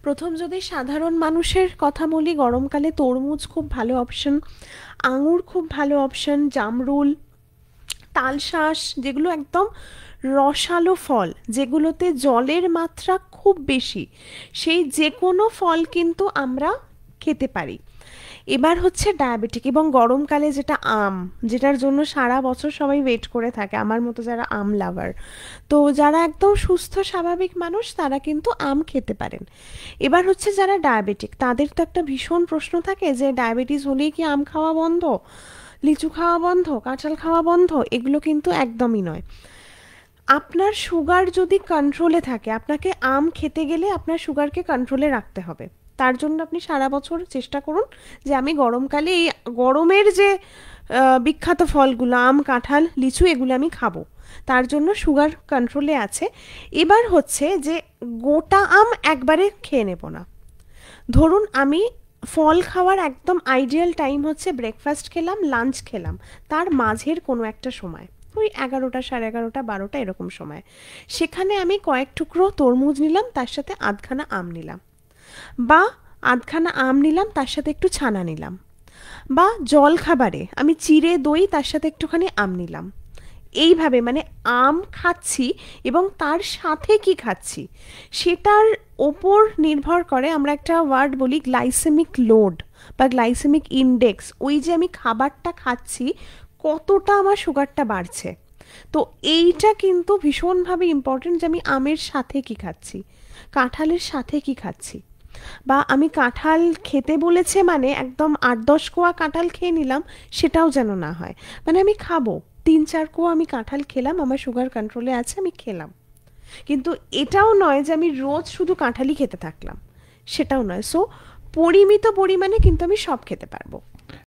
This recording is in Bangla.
প্রথম যদি সাধারণ মানুষের কথা বলি, গরমকালে তরমুজ খুব ভালো অপশন, আঙুর খুব ভালো অপশন, জামরুল, তালশাঁস, যেগুলো একদম রসালো ফল, যেগুলোতে জলের মাত্রা খুব বেশি, সেই যে কোনো ফল কিন্তু আমরা খেতে পারি। এবার হচ্ছে ডায়াবেটিক এবং গরমকালে যেটা আম, যেটার জন্য সারা বছর সবাই ওয়েট করে থাকে, আমার মতো যারা আম লাভার, তো যারা একদম সুস্থ স্বাভাবিক মানুষ তারা কিন্তু আম খেতে পারেন। এবার হচ্ছে যারা ডায়াবেটিক, তাদের তো একটা ভীষণ প্রশ্ন থাকে যে ডায়াবেটিস হলেই কি আম খাওয়া বন্ধ, লিচু খাওয়া বন্ধ, কাঁঠাল খাওয়া বন্ধ? এগুলো কিন্তু একদমই নয়। আপনার সুগার যদি কন্ট্রোলে থাকে, আপনাকে আম খেতে গেলে আপনার সুগারকে কন্ট্রোলে রাখতে হবে। তার জন্য আপনি সারা বছর চেষ্টা করুন যে আমি গরমকালে এই গরমের যে বিখ্যাত ফলগুলো আম, কাঁঠাল, লিচু, এগুলো আমি খাবো। তার জন্য সুগার কন্ট্রোলে আছে। এবার হচ্ছে যে গোটা আম একবারে খেয়ে নেব না। ধরুন আমি ফল খাওয়ার একদম আইডিয়াল টাইম হচ্ছে ব্রেকফাস্ট খেলাম, লাঞ্চ খেলাম, তার মাঝের কোনো একটা সময়, ওই 11টা, 11:30, 12টা এরকম সময়, সেখানে আমি কয়েক টুকরো তরমুজ নিলাম, তার সাথে আধখানা আম নিলাম, বা আধখানা আম নিলাম তার সাথে একটু ছানা নিলাম, বা জল খাবারে আমি চিড়ে দই তার সাথে একটুখানি আম নিলাম। এইভাবে মানে আম খাচ্ছি এবং তার সাথে কি খাচ্ছি সেটার ওপর নির্ভর করে আমরা একটা ওয়ার্ড বলি গ্লাইসেমিক লোড বা গ্লাইসেমিক ইন্ডেক্স, ওই যে আমি খাবারটা খাচ্ছি কতটা আমার সুগারটা বাড়ছে। তো এইটা কিন্তু ভীষণভাবে ইম্পর্টেন্ট যে আমি আমের সাথে কি খাচ্ছি, কাঁঠালের সাথে কি খাচ্ছি। বা আমি কাঁঠাল খেতে বলেছে মানে একদম 8-10 কোয়া কাঁঠাল খেয়ে নিলাম, সেটাও যেন না হয়। মানে আমি খাবো, 3-4 কোয়া আমি কাঁঠাল খেলাম, আমার সুগার কন্ট্রোলে আছে, আমি খেলাম, কিন্তু এটাও নয় যে আমি রোজ শুধু কাঁঠালই খেতে থাকলাম, সেটাও নয়। সো পরিমিত পরিমাণে কিন্তু আমি সব খেতে পারবো।